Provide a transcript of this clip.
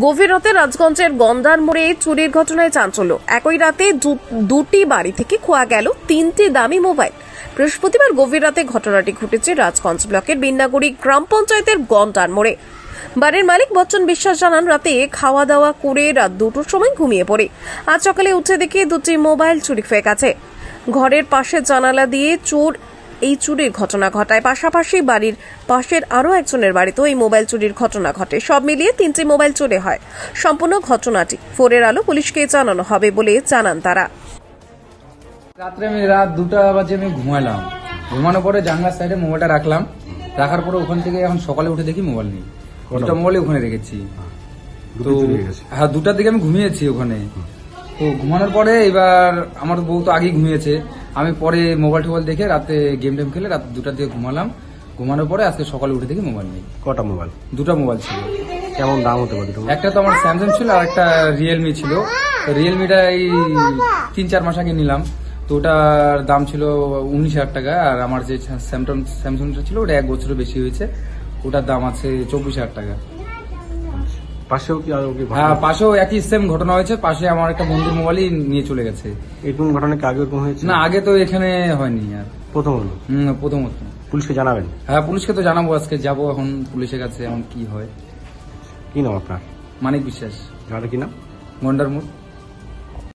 গভীর রাতে রাজগঞ্জের গন্ডার মোড়ে চুরির ঘটনায় চাঞ্চল্য। একই রাতে দুটি বাড়ি থেকে খোয়া গেল 3টি দামি মোবাইল। বৃহস্পতিবার গভীর রাতে ঘটনাটি ঘটেছে রাজগঞ্জ ব্লকের বিন্নাগুড়ি গ্রাম পঞ্চায়েতের গন্ডার মোড়ে। বাড়ির মালিক বচ্চন বিশ্বাস জানান, রাতে খাওয়া দাওয়া করে রাত 2টোর সময় ঘুমিয়ে পড়ে। আজ সকালে উঠে দেখে 2টি মোবাইল চুরি হয়ে গেছে। ঘরের পাশে জানালা দিয়ে এই চুরির ঘটনা ঘটায়। পাশাপাশি বাড়ির পাশের আরো একজনের বাড়িতেও এই মোবাইল চুরির ঘটনা ঘটে। সব মিলিয়ে 3টি মোবাইল চুরি হয়। সম্পূর্ণ ঘটনাটি ফোরের আলো পুলিশকে জানানো হবে বলে জানান তারা। রাত 2টা বাজে আমি ঘুমালাম। ঘুমানোর পরে জানলার সাইডে মোবাইলটা রাখার পরে ওখান থেকে এখন সকালে উঠে দেখি মোবাইল নেই। দুটা মোবাইল ওখানে রেখেছি। তো হ্যাঁ, 2টার দিকে আমি ঘুমিয়েছি ওখানে। তো ঘুমানোর পরে এবার আমার বউ তো আগেই ঘুমিয়েছে। আমি পরে মোবাইল টোবাইল দেখে রাতে গেম টেম খেলে রাত 2টার দিকে ঘুমালাম। ঘুমানোর পরে আজকে সকালে উঠে দেখি মোবাইল নেই। কটা মোবাইল? 2টা মোবাইল ছিল। কেমন দাম হতে পারে? একটা তো আমার স্যামসাং ছিল আর একটা রিয়েলমি ছিল। তো রিয়েলমিটা এই 3-4 মাস আগে নিলাম। তো ওটার দাম ছিল 19,000 টাকা। আর আমার যে স্যামসাংটা ছিল ওটা 1 বছরের বেশি হয়েছে। ওটার দাম আছে 24,000 টাকা। পাশেও কি আর কি? হ্যাঁ, পাশেও একই সেম ঘটনা হয়েছে। পাশে আমার একটা বন্ধুর মোবাইলই নিয়ে চলে গেছে। এরকম ঘটনা কি আগে এরকম হয়েছে? না, আগে তো এখানে হয়নি। আর প্রথম হলো? প্রথমত। পুলিশকে জানাবেন? হ্যাঁ, পুলিশকে তো জানাবো। আজকে যাবো এখন পুলিশের কাছে, এখন কি হয়। কি নাম আপনার? মানিক বিশ্বাস। জানাটা কি নাম? গন্ডার মোড়।